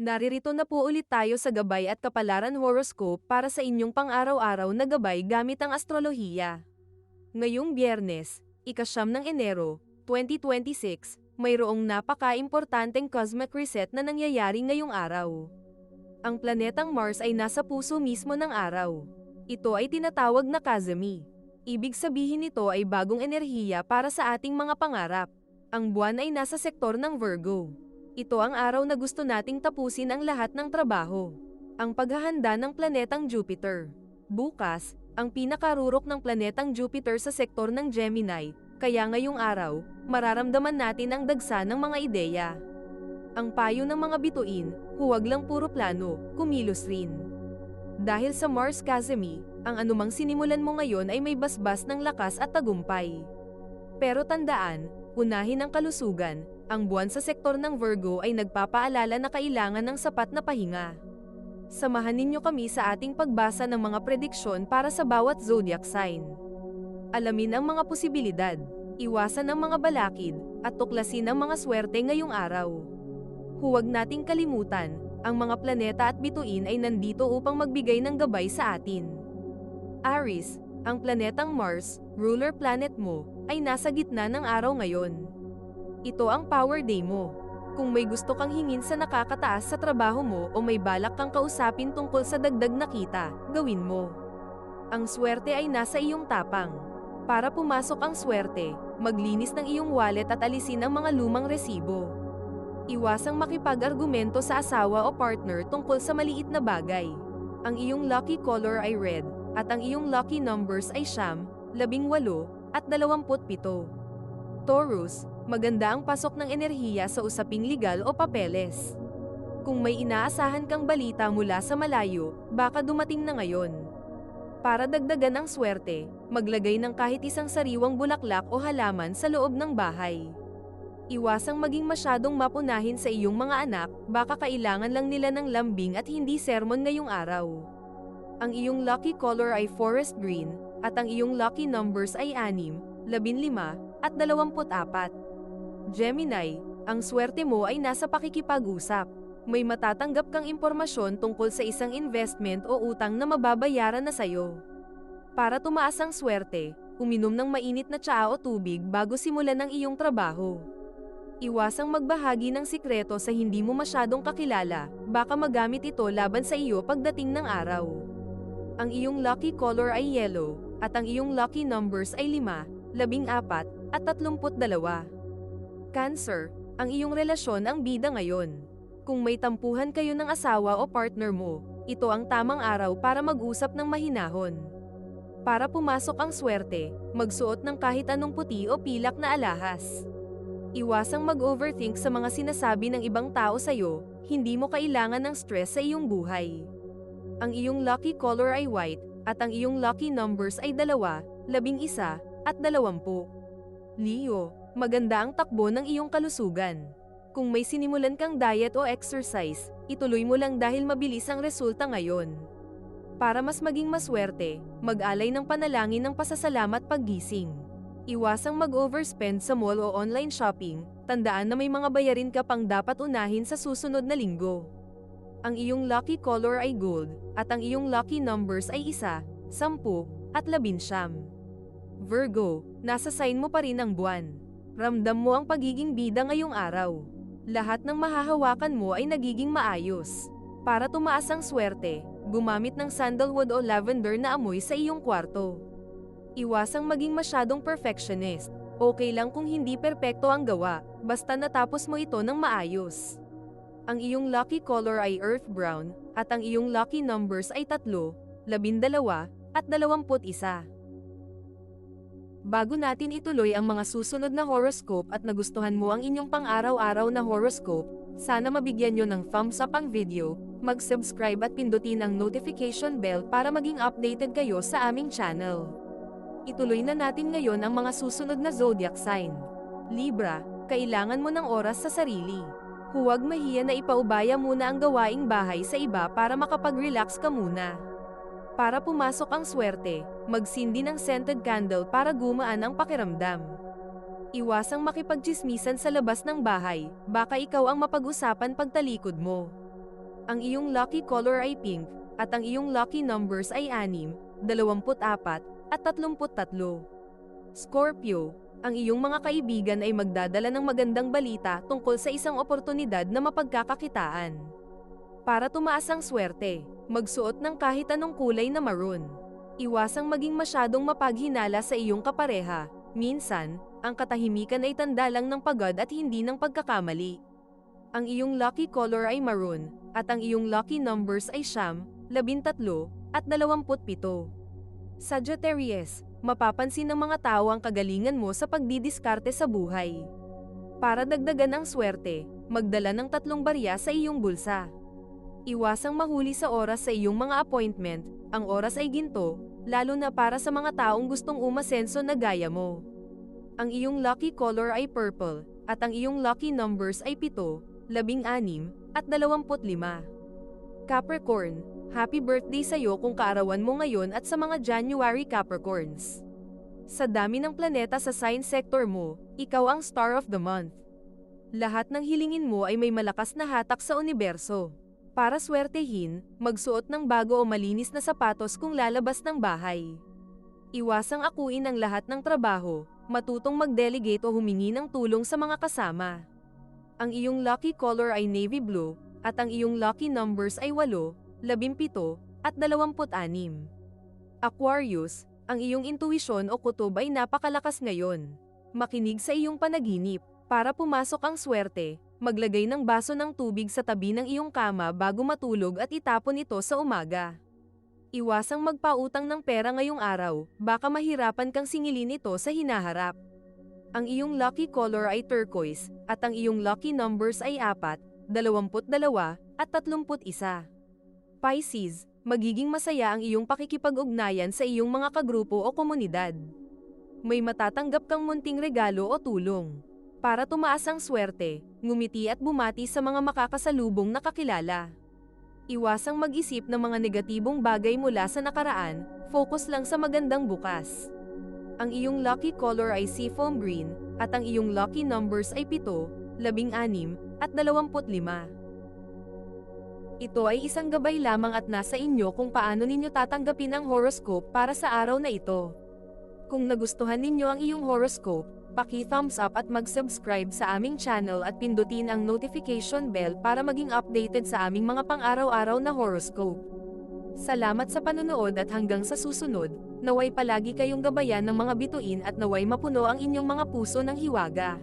Naririto na po ulit tayo sa Gabay at Kapalaran Horoscope para sa inyong pang-araw-araw na gabay gamit ang astrolohiya. Ngayong Biyernes, ika-9 ng Enero, 2026, mayroong napaka-importanteng cosmic reset na nangyayari ngayong araw. Ang planetang Mars ay nasa puso mismo ng araw. Ito ay tinatawag na Kazami. Ibig sabihin nito ay bagong enerhiya para sa ating mga pangarap. Ang buwan ay nasa sektor ng Virgo. Ito ang araw na gusto nating tapusin ang lahat ng trabaho. Ang paghahanda ng planetang Jupiter. Bukas, ang pinakarurok ng planetang Jupiter sa sektor ng Gemini, kaya ngayong araw, mararamdaman natin ang dagsa ng mga ideya. Ang payo ng mga bituin, huwag lang puro plano, kumilos rin. Dahil sa Mars Kazami, ang anumang sinimulan mo ngayon ay may basbas ng lakas at tagumpay. Pero tandaan, unahin ang kalusugan. Ang buwan sa sektor ng Virgo ay nagpapaalala na kailangan ng sapat na pahinga. Samahan ninyo kami sa ating pagbasa ng mga prediksyon para sa bawat zodiac sign. Alamin ang mga posibilidad, iwasan ang mga balakid, at tuklasin ang mga swerte ngayong araw. Huwag nating kalimutan, ang mga planeta at bituin ay nandito upang magbigay ng gabay sa atin. Aries, ang planetang Mars, ruler planet mo, ay nasa gitna ng araw ngayon. Ito ang power day mo. Kung may gusto kang hingin sa nakakataas sa trabaho mo o may balak kang kausapin tungkol sa dagdag na kita, gawin mo. Ang swerte ay nasa iyong tapang. Para pumasok ang swerte, maglinis ng iyong wallet at alisin ang mga lumang resibo. Iwasang makipag-argumento sa asawa o partner tungkol sa maliit na bagay. Ang iyong lucky color ay red, at ang iyong lucky numbers ay 9, 18, at 27. Taurus, maganda ang pasok ng enerhiya sa usaping legal o papeles. Kung may inaasahan kang balita mula sa malayo, baka dumating na ngayon. Para dagdagan ang swerte, maglagay ng kahit isang sariwang bulaklak o halaman sa loob ng bahay. Iwasang maging masyadong mapunahin sa iyong mga anak, baka kailangan lang nila ng lambing at hindi sermon ngayong araw. Ang iyong lucky color ay forest green, at ang iyong lucky numbers ay 6, 15, at 24. Gemini, ang swerte mo ay nasa pakikipag-usap. May matatanggap kang impormasyon tungkol sa isang investment o utang na mababayaran na sayo. Para tumaas ang swerte, uminom ng mainit na tsaa o tubig bago simulan ang iyong trabaho. Iwasang magbahagi ng sikreto sa hindi mo masyadong kakilala, baka magamit ito laban sa iyo pagdating ng araw. Ang iyong lucky color ay yellow, at ang iyong lucky numbers ay 5, 14, at 32. Cancer, ang iyong relasyon ang bida ngayon. Kung may tampuhan kayo ng asawa o partner mo, ito ang tamang araw para mag-usap ng mahinahon. Para pumasok ang swerte, magsuot ng kahit anong puti o pilak na alahas. Iwasang mag-overthink sa mga sinasabi ng ibang tao sa'yo, hindi mo kailangan ng stress sa iyong buhay. Ang iyong lucky color ay white, at ang iyong lucky numbers ay 2, 11, at 20. Leo, maganda ang takbo ng iyong kalusugan. Kung may sinimulan kang diet o exercise, ituloy mo lang dahil mabilis ang resulta ngayon. Para mas maging maswerte, mag-alay ng panalangin ng pasasalamat paggising. Iwasang mag-overspend sa mall o online shopping, tandaan na may mga bayarin ka pang dapat unahin sa susunod na linggo. Ang iyong lucky color ay gold, at ang iyong lucky numbers ay 1, 10, at 11. Virgo, nasa sign mo pa rin ang buwan. Ramdam mo ang pagiging bida ngayong araw. Lahat ng mahahawakan mo ay nagiging maayos. Para tumaas ang swerte, gumamit ng sandalwood o lavender na amoy sa iyong kwarto. Iwasang maging masyadong perfectionist. Okay lang kung hindi perpekto ang gawa, basta natapos mo ito ng maayos. Ang iyong lucky color ay earth brown, at ang iyong lucky numbers ay 3, 12, at 21. Bago natin ituloy ang mga susunod na horoscope at nagustuhan mo ang inyong pang-araw-araw na horoscope, sana mabigyan nyo ng thumbs up ang video, mag-subscribe at pindutin ang notification bell para maging updated kayo sa aming channel. Ituloy na natin ngayon ang mga susunod na zodiac sign. Libra, kailangan mo ng oras sa sarili. Huwag mahiya na ipaubaya muna ang gawaing bahay sa iba para makapag-relax ka muna. Para pumasok ang swerte, magsindi ng scented candle para gumaan ang pakiramdam. Iwasang makipagtsismisan sa labas ng bahay, baka ikaw ang mapag-usapan pagtalikod mo. Ang iyong lucky color ay pink, at ang iyong lucky numbers ay 6, 24, at 33. Scorpio, ang iyong mga kaibigan ay magdadala ng magandang balita tungkol sa isang oportunidad na mapagkakakitaan. Para tumaas ang swerte, magsuot ng kahit anong kulay na maroon. Iwasang maging masyadong mapaghinala sa iyong kapareha. Minsan, ang katahimikan ay tanda lang ng pagod at hindi ng pagkakamali. Ang iyong lucky color ay maroon, at ang iyong lucky numbers ay 9, 13, at 27. Sagittarius, mapapansin ng mga tao ang kagalingan mo sa pagdidiskarte sa buhay. Para dagdagan ang swerte, magdala ng 3 barya sa iyong bulsa. Iwasang mahuli sa oras sa iyong mga appointment, ang oras ay ginto, lalo na para sa mga taong gustong umasenso na gaya mo. Ang iyong lucky color ay purple, at ang iyong lucky numbers ay 7, 16, at 25. Capricorn, happy birthday sa'yo kung kaarawan mo ngayon at sa mga January Capricorns. Sa dami ng planeta sa sign sector mo, ikaw ang star of the month. Lahat ng hilingin mo ay may malakas na hatak sa universo. Para swertehin, magsuot ng bago o malinis na sapatos kung lalabas ng bahay. Iwasang akuin ang lahat ng trabaho, matutong mag-delegate o humingi ng tulong sa mga kasama. Ang iyong lucky color ay navy blue, at ang iyong lucky numbers ay 8, 17, at 26. Aquarius, ang iyong intuisyon o kutob ay napakalakas ngayon. Makinig sa iyong panaginip. Para pumasok ang swerte, maglagay ng baso ng tubig sa tabi ng iyong kama bago matulog at itapon ito sa umaga. Iwasang magpautang ng pera ngayong araw, baka mahirapan kang singilin ito sa hinaharap. Ang iyong lucky color ay turquoise, at ang iyong lucky numbers ay 4, 22, at 31. Pisces, magiging masaya ang iyong pakikipag-ugnayan sa iyong mga kagrupo o komunidad. May matatanggap kang munting regalo o tulong. Para tumaas ang swerte, ngumiti at bumati sa mga makakasalubong na kakilala. Iwasang mag-isip ng mga negatibong bagay mula sa nakaraan, focus lang sa magandang bukas. Ang iyong lucky color ay seafoam green, at ang iyong lucky numbers ay 7, 16, at 25. Ito ay isang gabay lamang at nasa inyo kung paano ninyo tatanggapin ang horoscope para sa araw na ito. Kung nagustuhan ninyo ang iyong horoscope, paki-thumbs up at mag-subscribe sa aming channel at pindutin ang notification bell para maging updated sa aming mga pang-araw-araw na horoscope. Salamat sa panonood at hanggang sa susunod, naway palagi kayong gabayan ng mga bituin at naway mapuno ang inyong mga puso ng hiwaga.